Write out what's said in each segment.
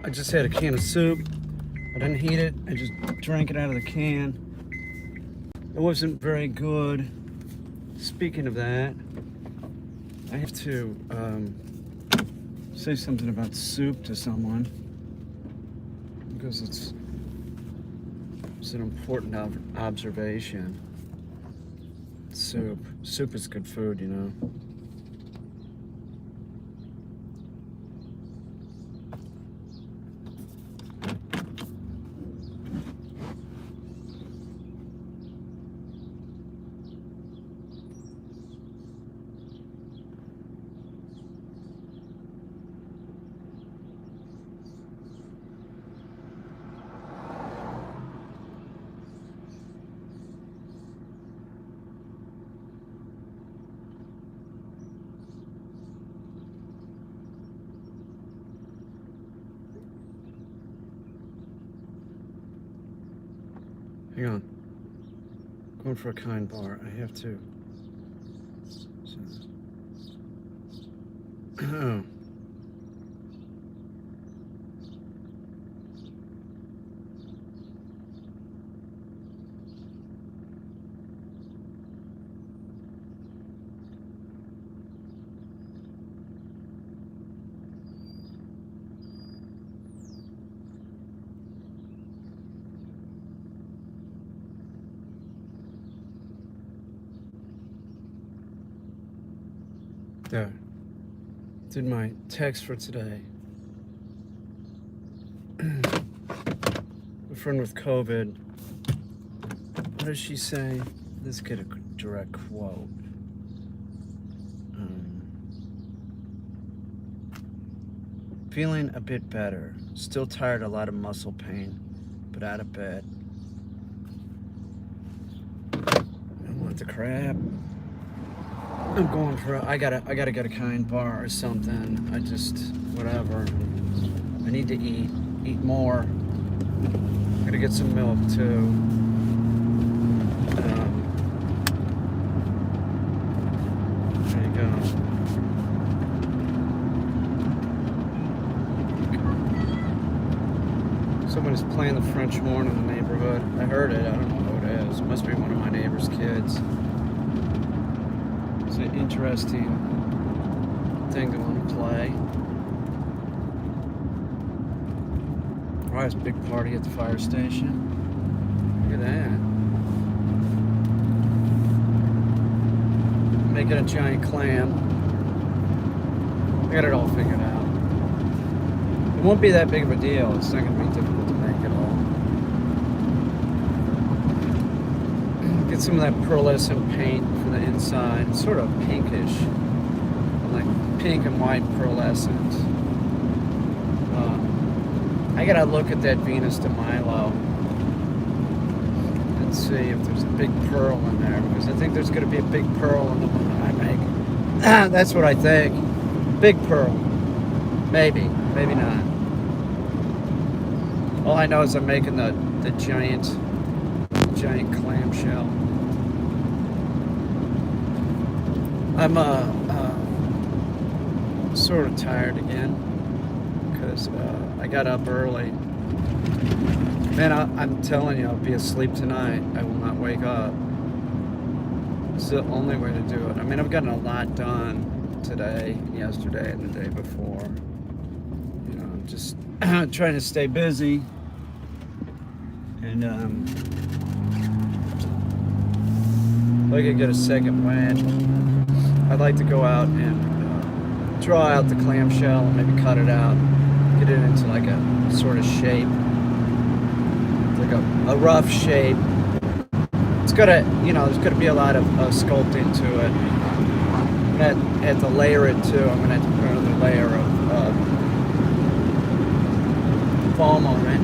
I just had a can of soup. I didn't heat it. I just drank it out of the can. It wasn't very good. Speaking of that, I have to say something about soup to someone because it's an important observation. Soup is good food, you know. Hang on. Going for a kind bar. I have to. So. There. Did my text for today. A friend with COVID. What does she say? Let's get a direct quote. Feeling a bit better. Still tired, a lot of muscle pain, but out of bed. I want the crap. I'm going for I gotta get a kind bar or something. I just whatever. I need to eat more. Gotta get some milk too. There you go. Someone's playing the French horn in the neighborhood. I heard it. I don't know who it is. It must be one of my neighbor's kids. It's an interesting thing to want to play. Oh, there's a big party at the fire station. Look at that. Making a giant clam. I got it all figured out. It won't be that big of a deal. It's not going to be difficult to make at all. Get some of that pearlescent paint for the inside. It's sort of pinkish. Like pink and white pearlescent. I gotta look at that Venus de Milo and see if there's a big pearl in there, because I think there's gonna be a big pearl in the one that I make. That's what I think. Big pearl. Maybe. Maybe not. All I know is I'm making the giant clamshell. I'm sort of tired again because I got up early. Man, I'm telling you, I'll be asleep tonight. I will not wake up. It's the only way to do it. I mean, I've gotten a lot done today, yesterday, and the day before. You know, I'm just trying to stay busy. And if I could get a second wind, I'd like to go out and draw out the clamshell and maybe cut it out, get it into like a sort of shape, like a rough shape. It's gotta, you know, there's gonna be a lot of sculpting to it. I'm gonna have to layer it too. I'm gonna have to put another layer of foam on it.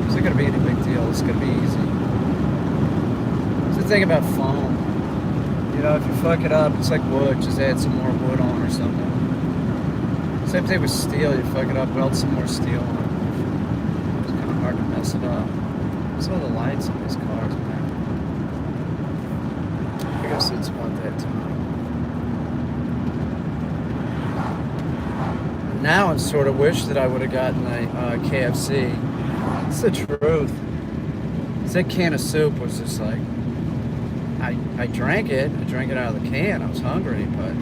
It's not gonna be any big deal. It's gonna be easy. It's the thing about foam. You know, if you fuck it up, it's like wood. Just add some more wood on or something. Same thing with steel. You fuck it up, weld some more steel on. It's kind of hard to mess it up. What's all the lights in these cars, man? I guess it's about that time. now I sort of wish that I would have gotten a KFC. It's the truth. That can of soup was just like, I drank it. I drank it out of the can. I was hungry, but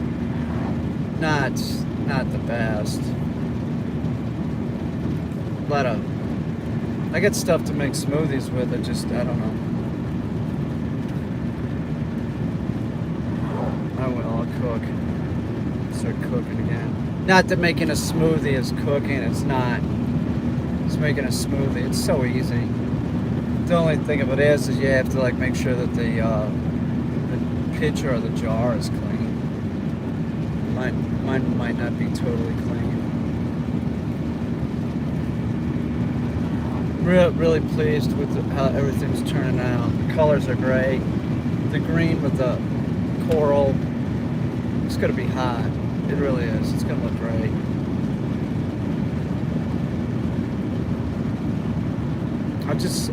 not the best. But I get stuff to make smoothies with. I don't know. I'll cook. Start cooking again. Not that making a smoothie is cooking. It's not. It's making a smoothie. It's so easy. The only thing of it is you have to like make sure that the pitcher or the jar is clean. Mine might not be totally clean. Really pleased with how everything's turning out. The colors are great. The green with the coral. It's gonna be hot. It really is. It's gonna look great.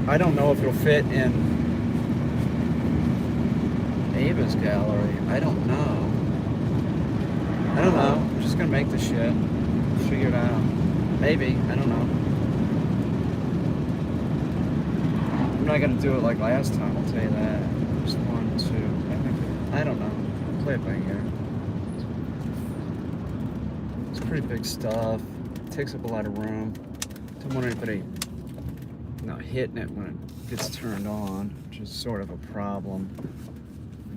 I don't know if it'll fit in Ava's gallery. I don't know. I'm just gonna make the shit. Figure it out. Maybe. I don't know. I'm not gonna do it like last time, I'll tell you that. Just 1, 2. I don't know. I'll play it by ear. It's pretty big stuff. It takes up a lot of room. Don't want anybody not hitting it when it gets turned on, which is sort of a problem.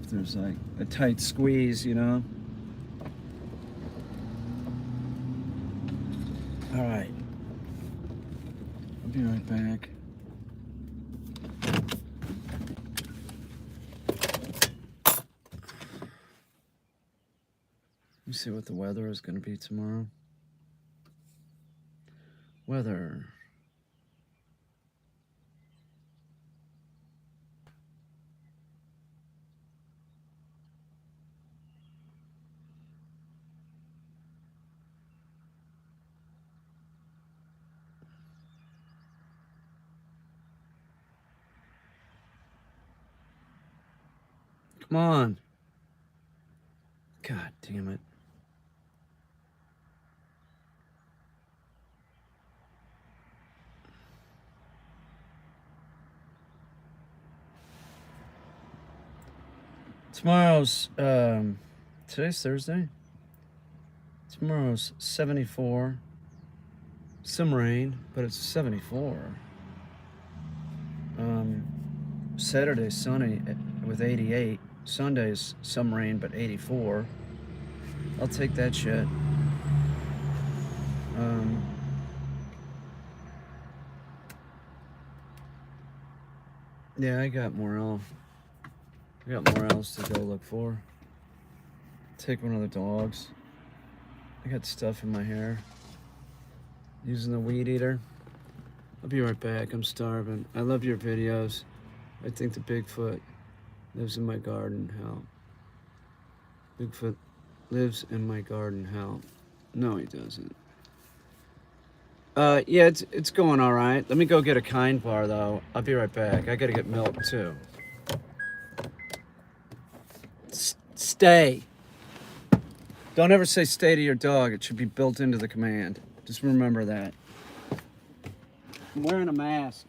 If there's like a tight squeeze, you know? All right. I'll be right back. Let me see what the weather is going to be tomorrow. Weather. Come on. God damn it. Tomorrow's, today's Thursday. Tomorrow's 74. Some rain, but it's 74. Saturday's sunny with 88. Sunday's some rain, but 84. I'll take that shit. Yeah, I got more else to go look for. Take one of the dogs. I got stuff in my hair. Using the weed eater. I'll be right back. I'm starving. I love your videos. I think the Bigfoot lives in my garden. Hell. Bigfoot lives in my garden. Hell. No, he doesn't. Yeah, it's going all right. Let me go get a Kind bar though. I'll be right back. I gotta get milk too. Stay. Don't ever say stay to your dog. It should be built into the command. Just remember that. I'm wearing a mask.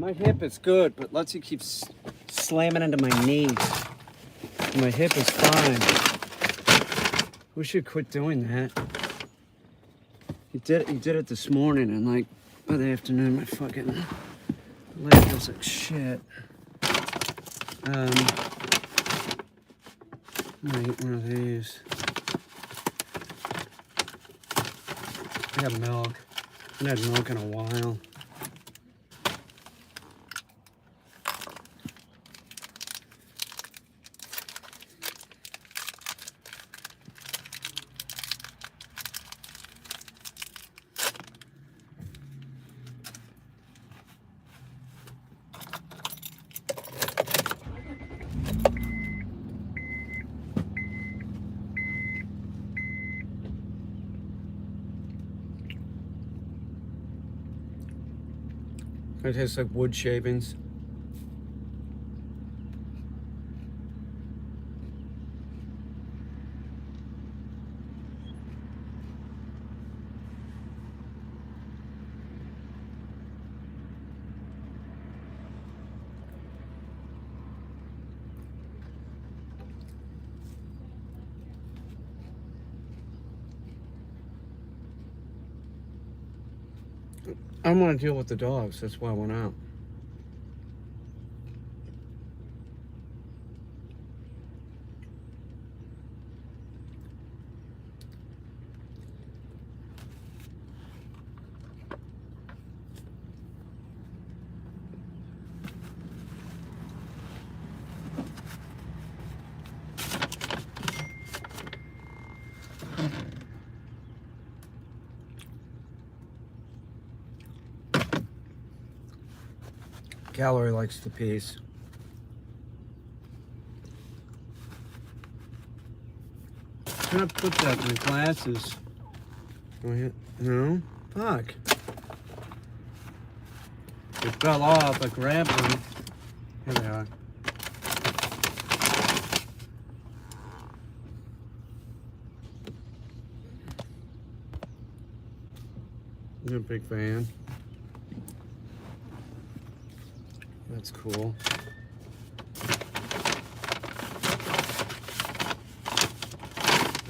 My hip is good, but Lutzy keeps slamming into my knee. My hip is fine. We should quit doing that. He did it this morning, and like by the afternoon, my fucking leg feels like shit. I'm gonna eat one of these. I got milk. I haven't had milk in a while. It tastes like wood shavings. I don't want to deal with the dogs. That's why I went out. Calorie likes the peace. I'm gonna put that in the glasses. No? Fuck. It fell off. I grabbed them. Here they are. You're a big fan. That's cool.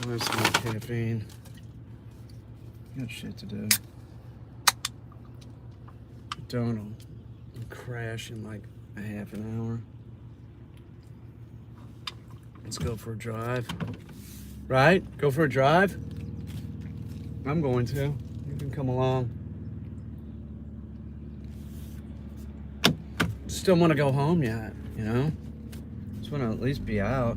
There's some more caffeine. Got shit to do. Don't I'll crash in like a half an hour. Let's go for a drive. Right? Go for a drive? I'm going to. You can come along. Still want to go home yet, you know? Just want to at least be out.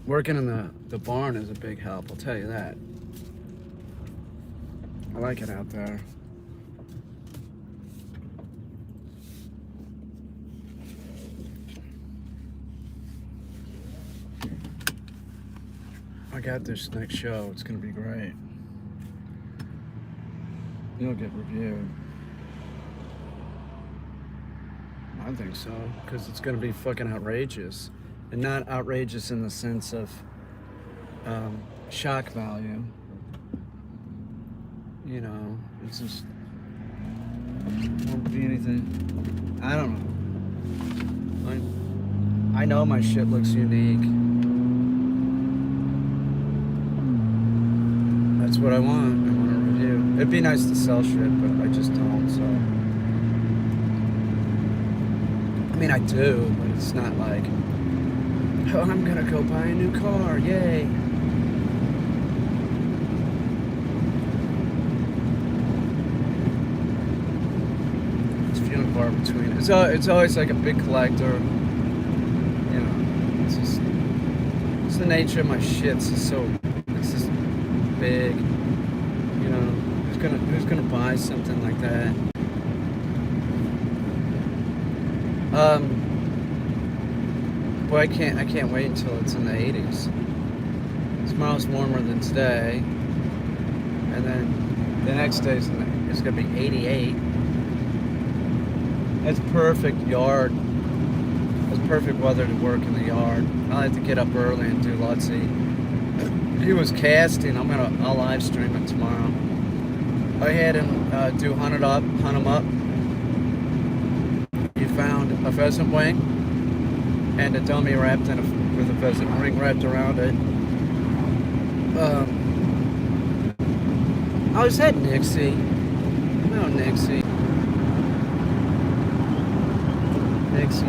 Working in the barn is a big help, I'll tell you that. I like it out there. I got this next show, it's gonna be great. You'll get reviewed. I think so, because it's going to be fucking outrageous. And not outrageous in the sense of shock value. You know, it's just, won't be anything. I don't know. I know my shit looks unique. That's what I want. I want a review. It'd be nice to sell shit, but I just don't, so. I mean, I do, but it's not like, oh, I'm gonna go buy a new car, yay. It's few and far between. It's always like a big collector, you know. It's just, it's the nature of my shit. It's just so, it's just big, you know. Who's gonna buy something like that? Boy, I can't wait until it's in the 80s. Tomorrow's warmer than today, and then the next day it's gonna be 88. It's perfect yard. It's perfect weather to work in the yard. I like to get up early and do Lutzy. He was casting. I'll live stream it tomorrow. ahead and do hunt 'em up. You found a pheasant wing and a dummy wrapped with a pheasant ring wrapped around it. Oh, is that Nixie? No, Nixie. Nixie.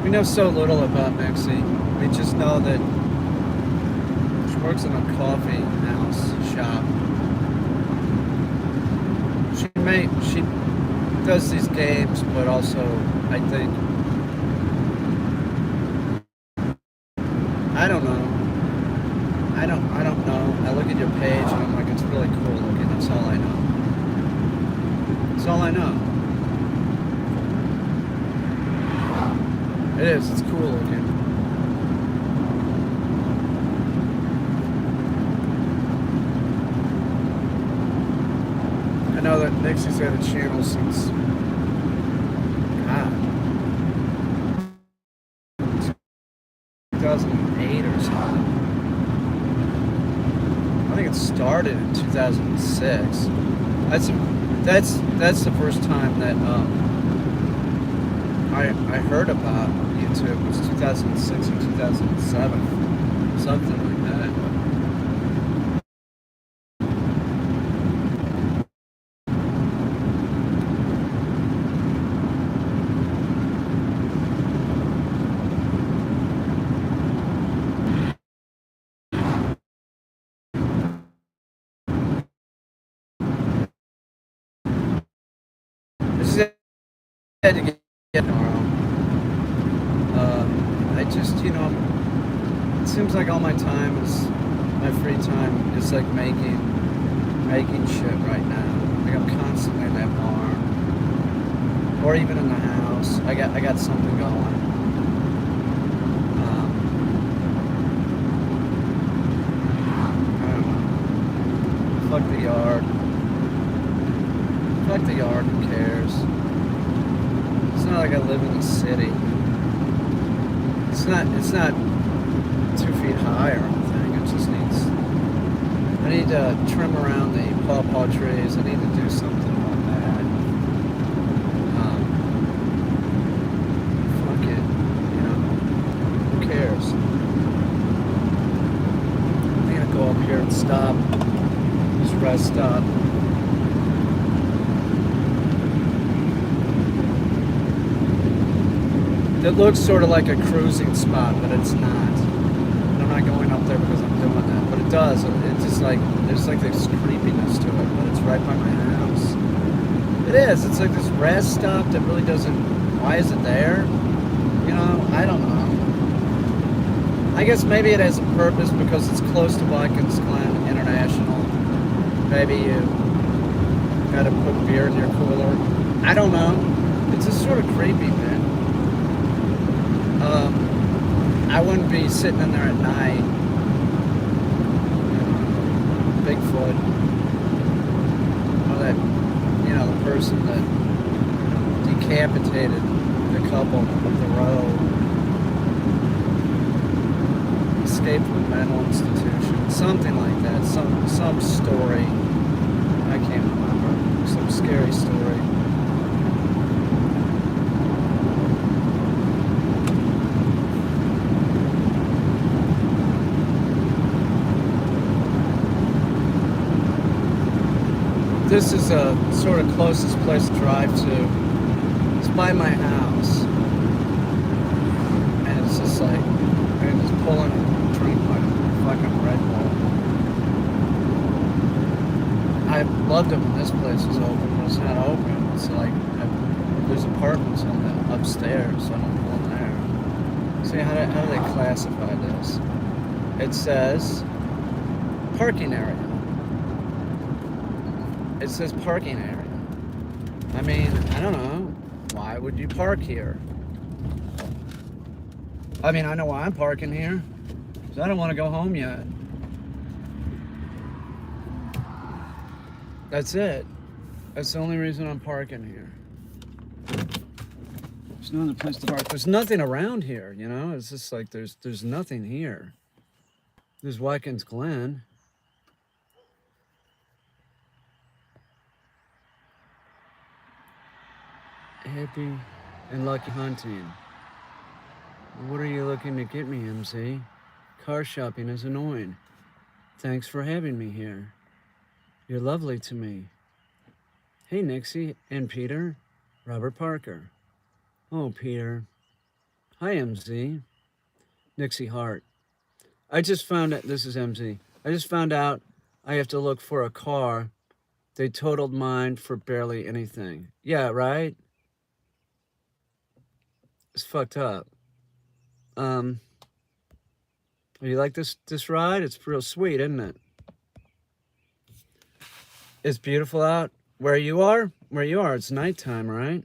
We know so little about Nixie. We just know that she works in a coffee house shop. She does these games, but also I think I don't know. I don't know. I look at your page and I'm like, it's really cool looking. That's all I know. That's all I know. It is. It's cool looking. I know that Nixie's had a channel since 2008 or something. I think it started in 2006. That's the first time that I heard about YouTube. It was 2006 or 2007, something like that. This is had to get tomorrow. I just, it seems like all my time is, my free time is like making shit right now. Like I'm constantly in that barn, or even in the house. I got something going. I don't know. Fuck the yard. Fuck the yard. Who cares? It's not like I live in the city. It's not 2 feet high or anything. It just needs. I need to trim around the pawpaw trees. I need to do something about that. Fuck it. Who cares? I'm gonna go up here and stop. Just rest stop. It looks sort of like a cruising spot, but it's not. I'm not going up there because I'm doing that, but it does. It's just like, there's like this creepiness to it, but it's right by my house. It is. It's like this rest stop that really doesn't, why is it there? I don't know. I guess maybe it has a purpose because it's close to Watkins Glen International. Maybe you gotta put beer in your cooler. I don't know. It's just sort of creepy, man. I wouldn't be sitting in there at night. Bigfoot. Or that, the person that decapitated the couple up the road. Escaped from a mental institution. Something like that. Some story. I can't remember. Some scary story. This is a sort of closest place to drive to. It's by my house. And it's just like, I can just pull in and drink my fucking Red Bull. I loved it when this place was open, but it's not open. It's like, there's apartments on the upstairs, so I don't pull in there. See, how do they classify this? It says parking area. It says parking area. I mean, I don't know. Why would you park here? I mean, I know why I'm parking here. Because I don't want to go home yet. That's it. That's the only reason I'm parking here. There's no other place to park. There's nothing around here, you know? It's just like there's nothing here. There's Watkins Glen. Happy and lucky hunting. What are you looking to get me, MZ? Car shopping is annoying. Thanks for having me here. You're lovely to me. Hey, Nixie and Peter. Robert Parker. Oh, Peter. Hi, MZ. Nixie Hart. I just found out, this is MZ. I just found out I have to look for a car. They totaled mine for barely anything. Yeah, right? It's fucked up. You like this ride? It's real sweet, isn't it? It's beautiful out. Where you are? Where you are, it's nighttime, right?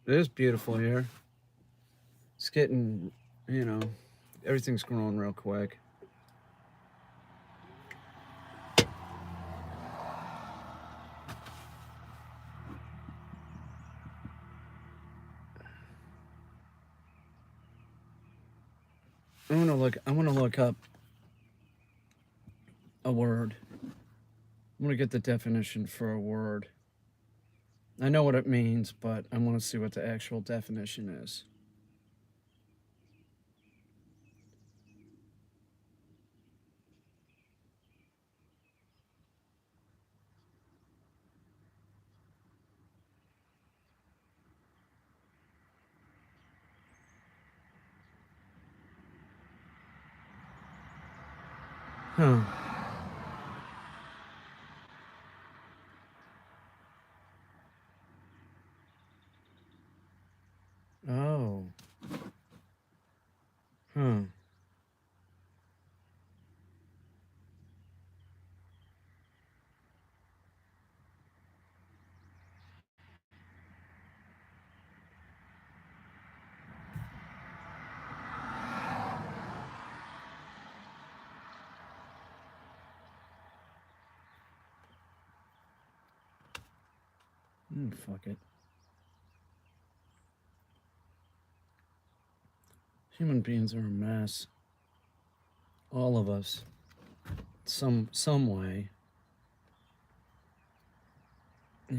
It is beautiful here. It's getting, you know, everything's growing real quick. I want to look up a word. I'm going to get the definition for a word. I know what it means, but I want to see what the actual definition is. Huh. Oh. Huh. Fuck it. Human beings are a mess. All of us. Some way. Yeah.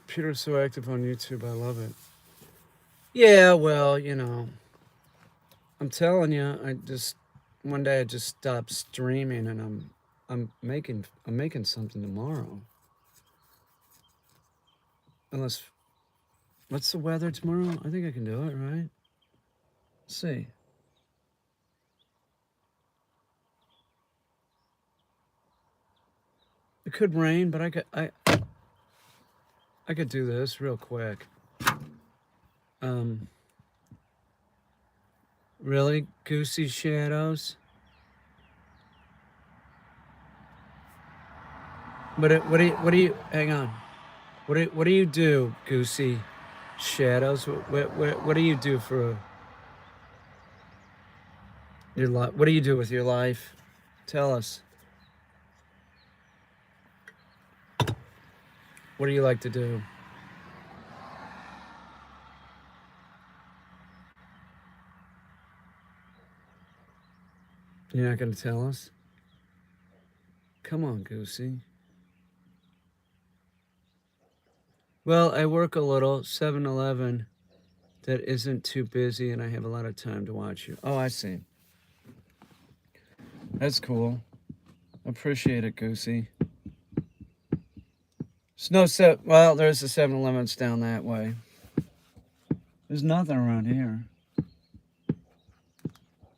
Peter's so active on YouTube, I love it. Yeah, well, you know, I'm telling you, one day I just stopped streaming, and I'm making something tomorrow. Unless, what's the weather tomorrow? I think I can do it, right? Let's see. It could rain, but I could do this real quick. Really? Goosey shadows? What do you, hang on. What do you do, Goosey shadows? What do you do for your life? What do you do with your life? Tell us. What do you like to do? You're not going to tell us? Come on, Goosey. Well, I work a little, 7-Eleven, that isn't too busy, and I have a lot of time to watch you. Oh, I see. That's cool. Appreciate it, Goosey. Well, there's a 7-Eleven's down that way. There's nothing around here.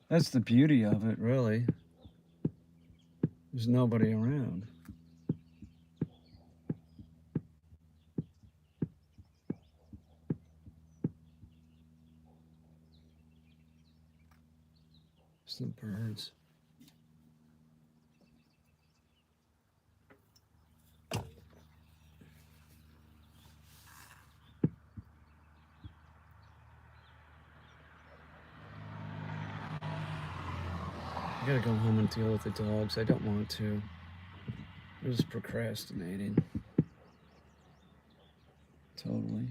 That's the beauty of it, really. There's nobody around. The birds. I gotta go home and deal with the dogs. I don't want to. I'm just procrastinating. Totally.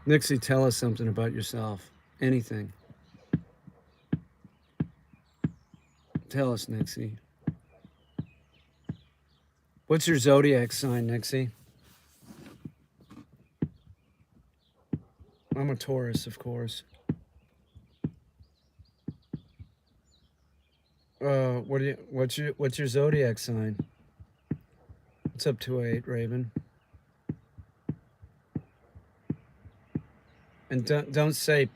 Nixie, tell us something about yourself. Anything. Tell us, Nixie. What's your zodiac sign, Nixie? I'm a Taurus, of course. What's your zodiac sign? What's up 2-8, Raven? And don't say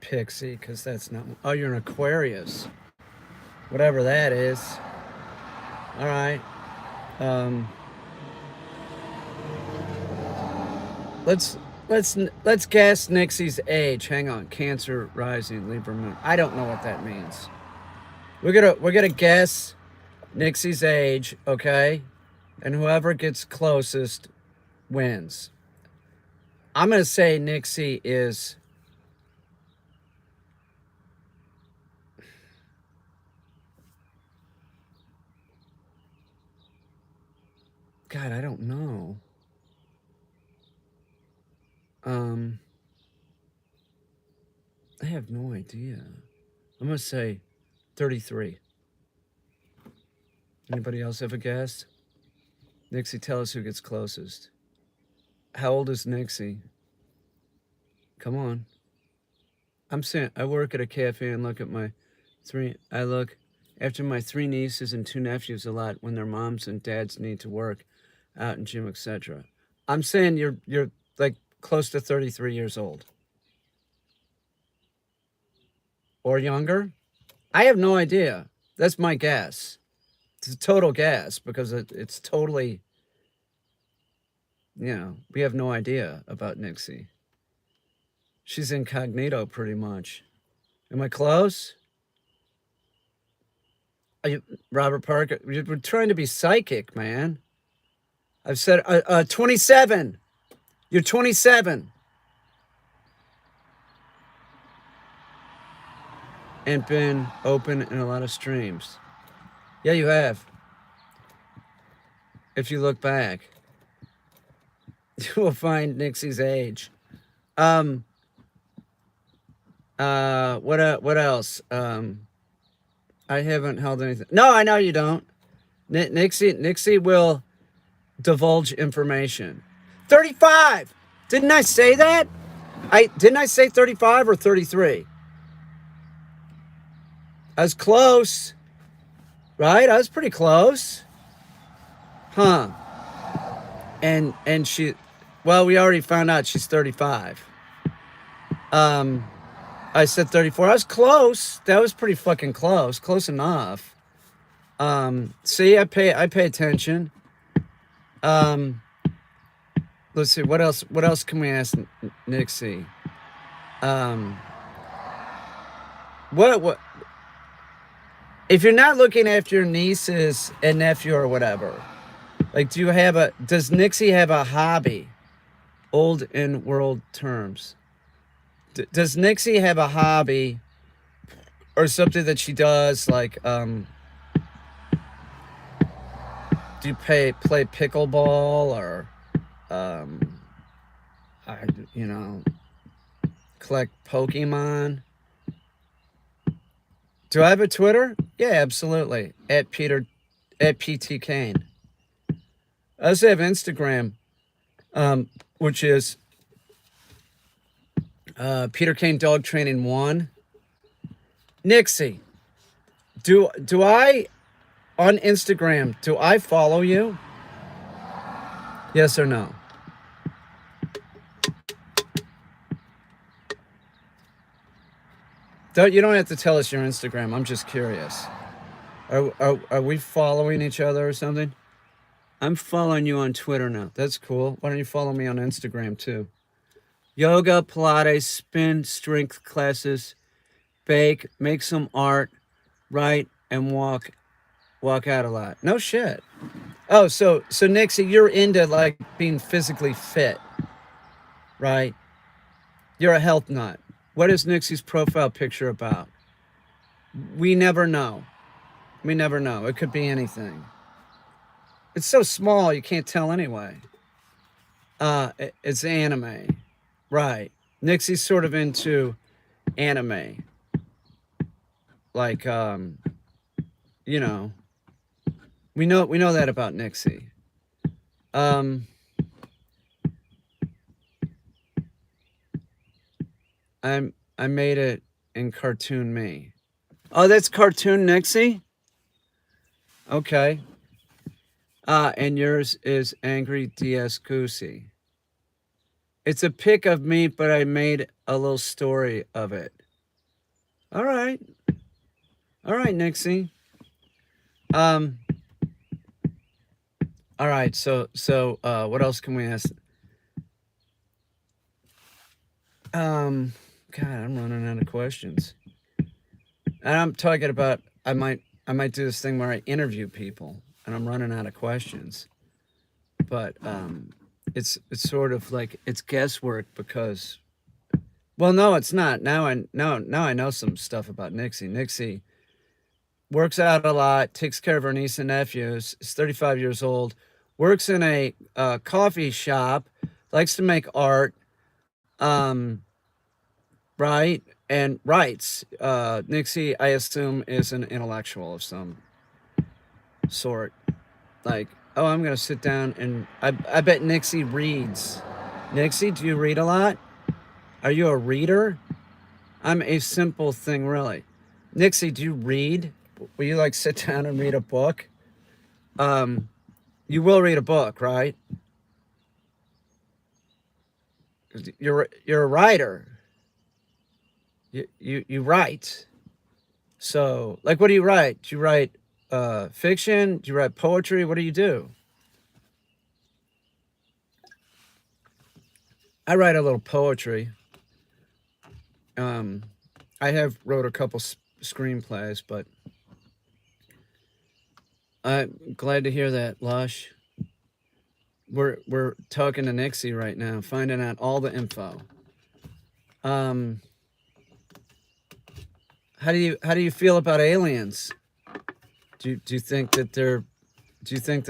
Pixie, because that's not. Oh, you're an Aquarius. Whatever that is. All right. Let's guess Nixie's age. Hang on. Cancer rising, Libra moon. I don't know what that means. We're gonna guess Nixie's age, okay? And whoever gets closest wins. I'm gonna say Nixie is. God, I don't know. I have no idea. I'm gonna say 33. Anybody else have a guess? Nixie, tell us who gets closest. How old is Nixie? Come on. I'm saying I work at a cafe and look at my I look after my 3 nieces and 2 nephews a lot when their moms and dads need to work out in gym, etc. I'm saying you're like close to 33 years old. Or younger? I have no idea. That's my guess. It's a total guess because it's totally, we have no idea about Nixie. She's incognito pretty much. Am I close? Robert Parker, we're trying to be psychic, man. I've said 27. You're 27. And been open in a lot of streams. Yeah, you have. If you look back, you will find Nixie's age. What else? I haven't held anything. No, I know you don't. Nixie will divulge information. 35. Didn't I say that? Didn't I say 35 or 33? I was close. Right? I was pretty close. Huh. And she, well, we already found out she's 35. I said 34. I was close. That was pretty fucking close. Close enough. See, I pay attention. Let's see, what else can we ask Nixie? What if you're not looking after your nieces and nephew or whatever, like, does Nixie have a hobby? Old in world terms. Does Nixie have a hobby or something that she does, like, do you play pickleball or, collect Pokemon? Do I have a Twitter? Yeah, absolutely. At PT Kane. I also have Instagram, which is Peter Kane Dog Training 1. Nixie, do I on Instagram, do I follow you? Yes or no? You don't have to tell us your Instagram. I'm just curious. Are we following each other or something? I'm following you on Twitter now. That's cool. Why don't you follow me on Instagram too? Yoga, Pilates, spin, strength classes, bake, make some art, write, and walk out a lot. No shit. Oh, so Nixie, you're into like being physically fit, right? You're a health nut. What is Nixie's profile picture about? We never know. We never know. It could be anything. It's so small you can't tell anyway. It's anime, right? Nixie's sort of into anime, like you know. We know that about Nixie. I made it in Cartoon Me. Oh, that's Cartoon Nixie? Okay. And yours is Angry DS Goosey. It's a pic of me, but I made a little story of it. All right. All right, Nixie. All right, so what else can we ask? God, I'm running out of questions. And I'm talking about I might do this thing where I interview people, and I'm running out of questions. But it's sort of like it's guesswork because, well, no, it's not. Now I know some stuff about Nixie. Nixie works out a lot, takes care of her niece and nephews. Is 35 years old, works in a coffee shop, likes to make art, right, and writes. Nixie, I assume, is an intellectual of some sort. Like, oh, I'm gonna sit down and I bet Nixie reads. Nixie, do you read a lot? Are you a reader? I'm a simple thing, really. Nixie, do you read? Will you like sit down and read a book? You will read a book, right? You're a writer. You write. So, like, what do you write? Do you write fiction? Do you write poetry? What do you do? I write a little poetry. I have wrote a couple screenplays, but I'm glad to hear that, Lush. We're talking to Nixie right now, finding out all the info. How do you feel about aliens? Do you think that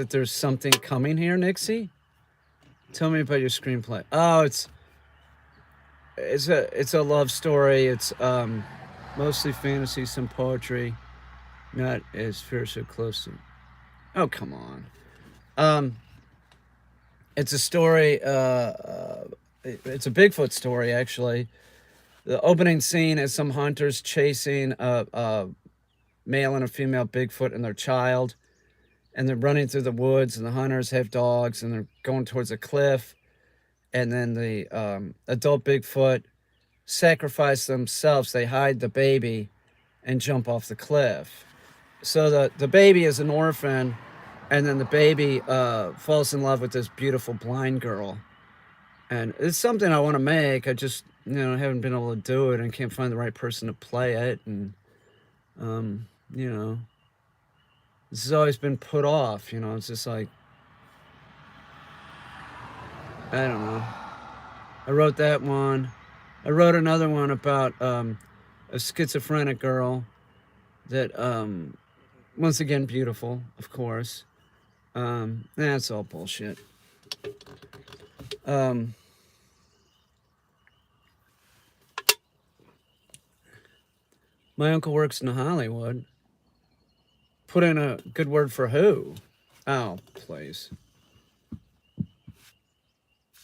there's something coming here, Nixie? Tell me about your screenplay. Oh, it's a love story. It's mostly fantasy, some poetry, not as fierce or close to. Oh, come on. It's a story. It's a Bigfoot story, actually. The opening scene is some hunters chasing a male and a female Bigfoot and their child, and they're running through the woods, and the hunters have dogs, and they're going towards a cliff, and then the adult Bigfoot sacrifice themselves. They hide the baby and jump off the cliff. So the baby is an orphan, and then the baby falls in love with this beautiful blind girl. And it's something I want to make. I just, haven't been able to do it and can't find the right person to play it. And, this has always been put off. It's just like, I don't know. I wrote that one. I wrote another one about a schizophrenic girl that, once again, beautiful, of course. That's all bullshit. My uncle works in Hollywood. Put in a good word for who? Oh, please.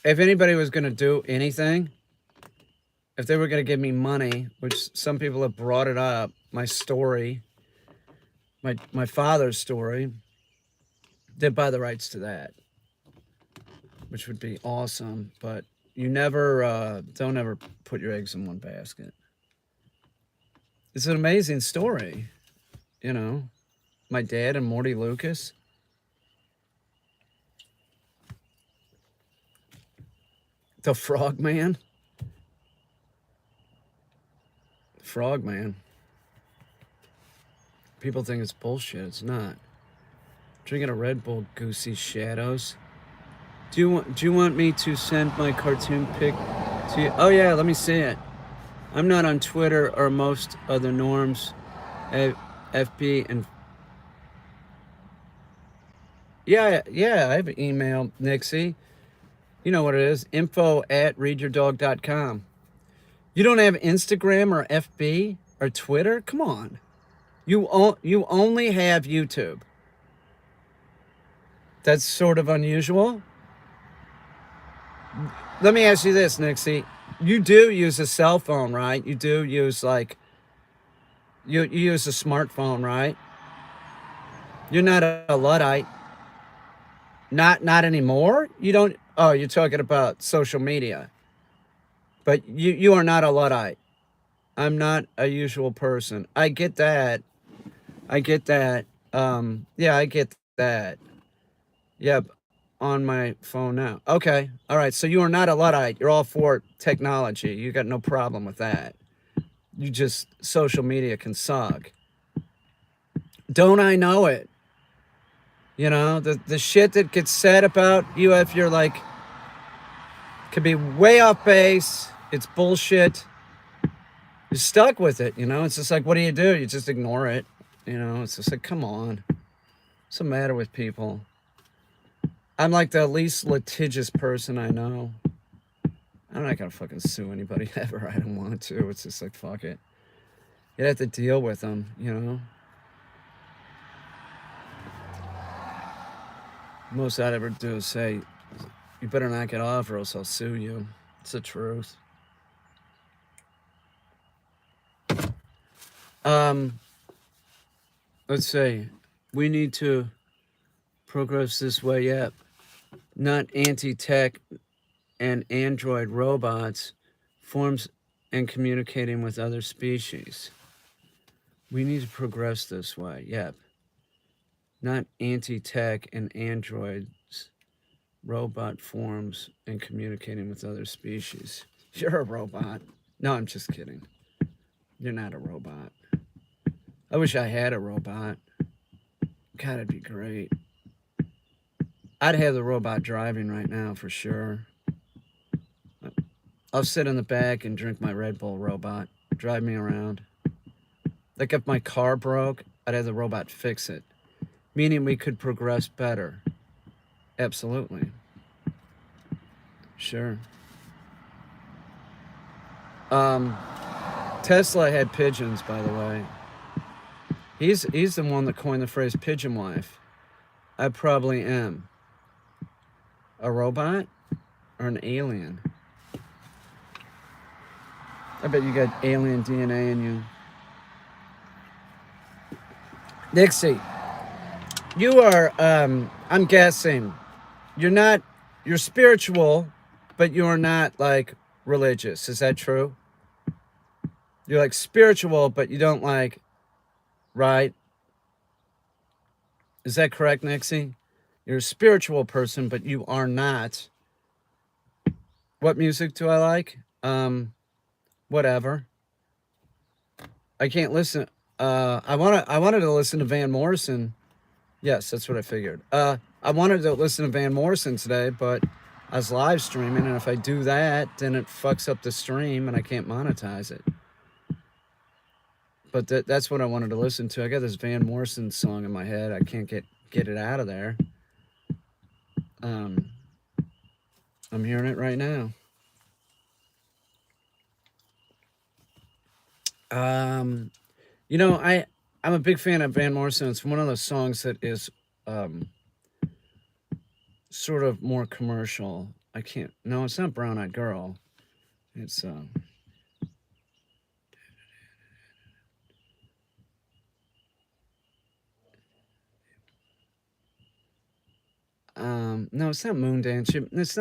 If anybody was going to do anything, if they were going to give me money, which some people have brought it up, my story, my father's story, they'd buy the rights to that, which would be awesome. But you never, don't ever put your eggs in one basket. It's an amazing story, you know. My dad and Morty Lucas. The Frogman. Frogman. People think it's bullshit. It's not. Drinking a Red Bull, Goosey Shadows. Do you want me to send my cartoon pic to you? Oh yeah, let me see it. I'm not on Twitter or most other norms. FB and yeah, I have an email, Nixie. You know what it is. info@readyourdog.com. You don't have Instagram or FB or Twitter? Come on. You only have YouTube. That's sort of unusual. Let me ask you this, Nixie. You do use a cell phone, right? You do use like you use a smartphone, right? You're not a Luddite. Not anymore? You don't. Oh, you're talking about social media. But you are not a Luddite. I'm not a usual person. I get that. I get that. Yeah, I get that. Yep, on my phone now. Okay, all right. So you are not a Luddite. You're all for technology. You got no problem with that. You just social media can suck. Don't I know it? You know the shit that gets said about you if you're like could be way off base. It's bullshit. You're stuck with it. You know, it's just like what do? You just ignore it. You know, it's just like come on. What's the matter with people? I'm like the least litigious person I know. I'm not gonna fucking sue anybody ever. I don't want to. It's just like fuck it. You'd have to deal with them, you know. Most I'd ever do is say, "You better knock it off, or else I'll sue you." It's the truth. Let's say we need to progress this way. Yep, not anti-tech and android robots, forms and communicating with other species. We need to progress this way. Yep. Not anti-tech and androids, robot forms and communicating with other species. You're a robot. No, I'm just kidding. You're not a robot. I wish I had a robot. God, it'd be great. I'd have the robot driving right now for sure. I'll sit in the back and drink my Red Bull robot. Drive me around. Like if my car broke, I'd have the robot fix it. Meaning we could progress better. Absolutely. Sure. Tesla had pigeons, by the way. He's the one that coined the phrase pigeon wife. I probably am. A robot or an alien? I bet you got alien DNA in you. Nixie, you are, I'm guessing, you're spiritual, but you're not like religious. Is that true? You're like spiritual, but you don't like, right? Is that correct, Nixie? You're a spiritual person, but you are not. What music do I like? Whatever. I can't listen. I wanted to listen to Van Morrison. Yes, that's what I figured. I wanted to listen to Van Morrison today, but I was live streaming, and if I do that, then it fucks up the stream, and I can't monetize it. But that's what I wanted to listen to. I got this Van Morrison song in my head. I can't get it out of there. I'm hearing it right now. You know, I'm a big fan of Van Morrison. It's one of those songs that is sort of more commercial. No, it's not Brown Eyed Girl. It's no, it's not Moondance. It's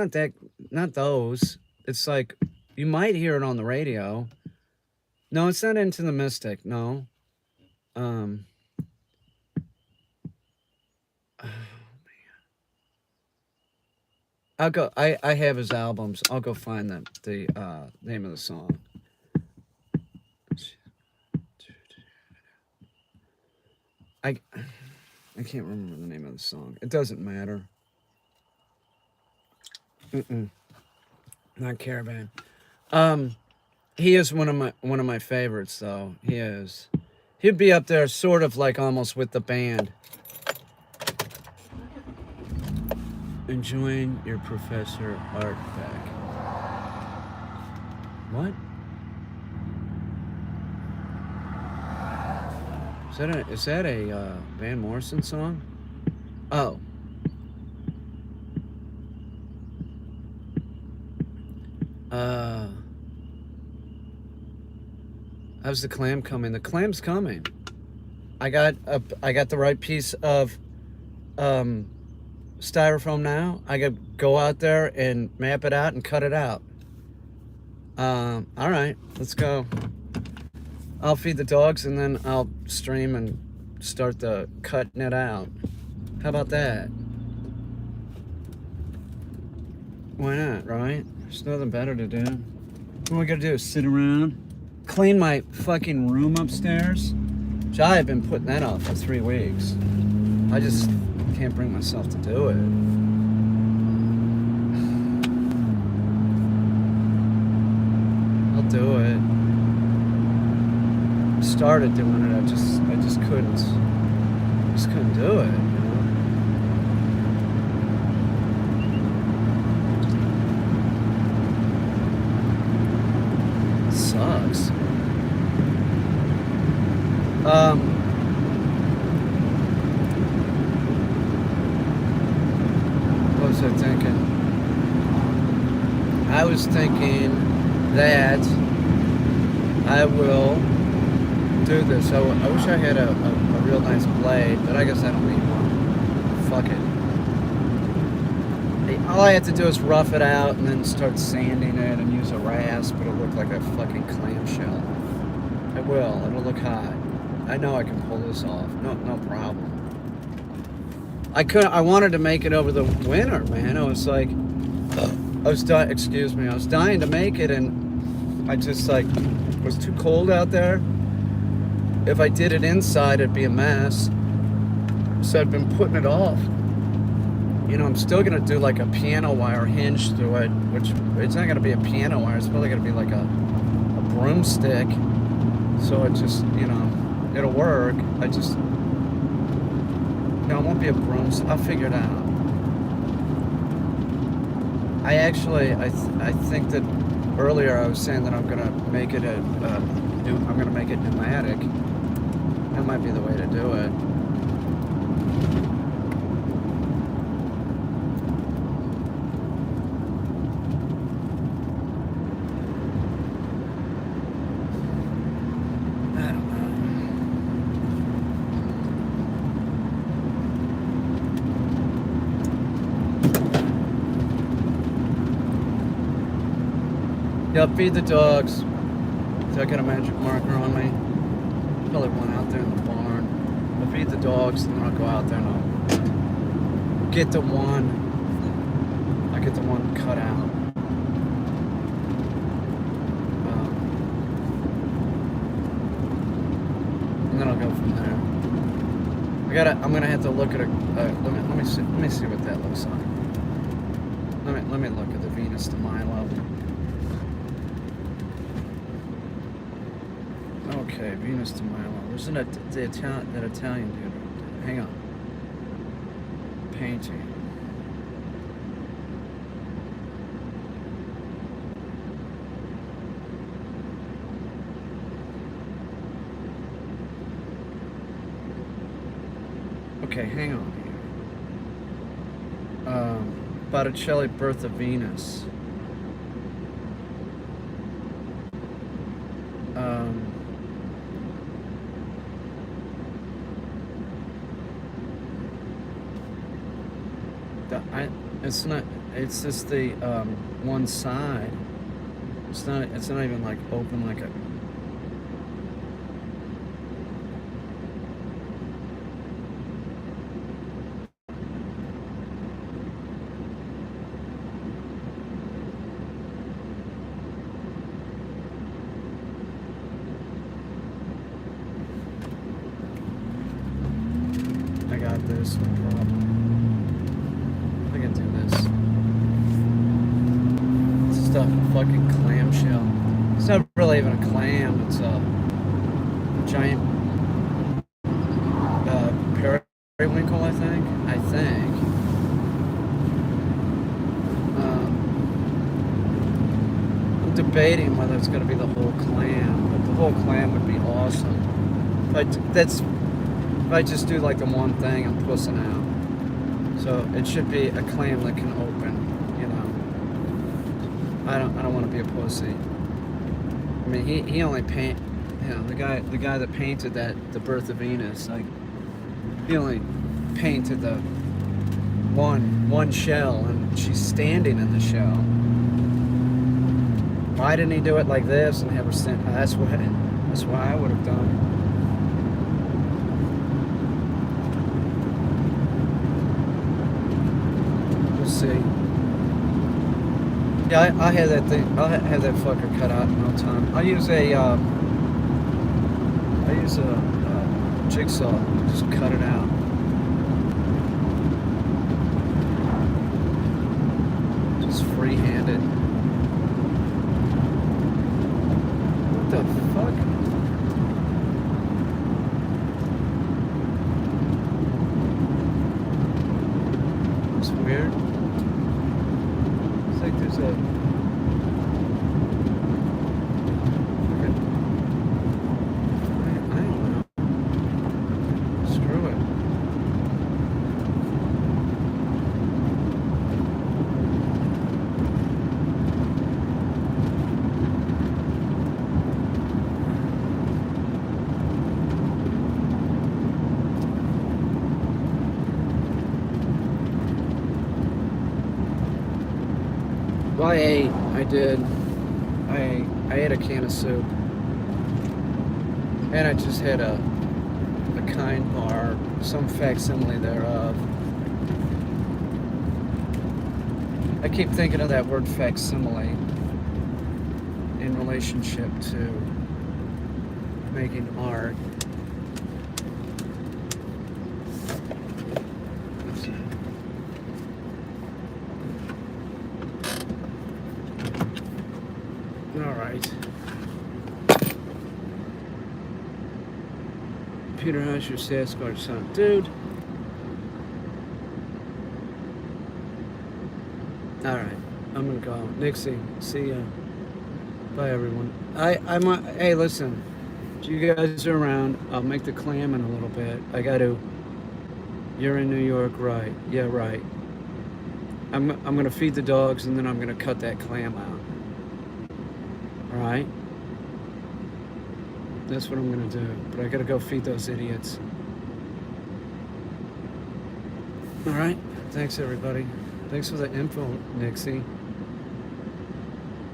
not those. It's like you might hear it on the radio. No, it's not Into the Mystic. No. Um. I'll go. I have his albums. I'll go find the name of the song. I can't remember the name of the song. It doesn't matter. Not Caravan. He is one of my favorites though. He is. He'd be up there sort of like almost with the band. Enjoying your Professor Art back. What? Is that a Van Morrison song? Oh. How's the clam coming? The clam's coming. I got the right piece of styrofoam now. I could go out there and map it out and cut it out. All right, let's go. I'll feed the dogs and then I'll stream and start the cutting it out. How about that? Why not, right? There's nothing better to do. What we gotta do is sit around, clean my fucking room upstairs, which I have been putting that off for 3 weeks. I just can't bring myself to do it. I'll do it. Started doing it, I just couldn't do it, you know? It sucks. What was I thinking? I was thinking that I will do this. I wish I had a real nice blade, but I guess I don't need one. Fuck it. All I have to do is rough it out and then start sanding it and use a rasp. It'll look like a fucking clamshell. It will. It'll look hot. I know I can pull this off. No problem. I wanted to make it over the winter, man. I was like, I was dying to make it, and I just like, it was too cold out there. If I did it inside, it'd be a mess. So I've been putting it off. You know, I'm still gonna do like a piano wire hinge to it, which it's not gonna be a piano wire. It's probably gonna be like a broomstick. So it just, you know, it'll work. No, it won't be a broomstick. I'll figure it out. I think that earlier I was saying that I'm gonna make it I'm gonna make it pneumatic. That might be the way to do it. I don't know. Yeah, feed the dogs. So I got a magic marker on me. Probably one out there in the barn. I'll feed the dogs, and then I'll go out there and I'll get the one. I get the one cut out. And then I'll go from there. I'm gonna have to look at a. Let me see what that looks like. Let me look at the Venus de Milo. Okay, Venus de Milo. There's that Italian dude. Hang on. Painting. Okay, hang on here. Botticelli, Birth of Venus. It's not. It's just the one side. It's not even like open like a. this, no problem. I can do this. It's just a fucking clamshell. It's not really even a clam, it's a giant periwinkle, I think. I'm debating whether it's going to be the whole clam, but the whole clam would be awesome. But if I just do like the one thing, I'm pussing out. So it should be a clam that can open, you know. I don't want to be a pussy. I mean, he only the guy that painted that, The Birth of Venus, like, he only painted the one shell, and she's standing in the shell. Why didn't he do it like this and have her stand? That's why I would have done. We'll see. Yeah, I have that thing. I'll have that fucker cut out in no time. I use a jigsaw. Just cut it out. Just freehand it. What the fuck? It's weird. It's like there's a... I don't know. Screw it. Well, I did. I ate a can of soup. And I just had a kind bar, some facsimile thereof. I keep thinking of that word facsimile in relationship to making art. All right. Peter, how's your Sasquatch son? Dude. All right. I'm going to go. Nixie, see ya. Bye, everyone. Hey, listen. If you guys are around, I'll make the clam in a little bit. I got to. You're in New York, right? Yeah, right. I'm going to feed the dogs, and then I'm going to cut that clam out. Alright? That's what I'm gonna do. But I gotta go feed those idiots. Alright? Thanks, everybody. Thanks for the info, Nixie.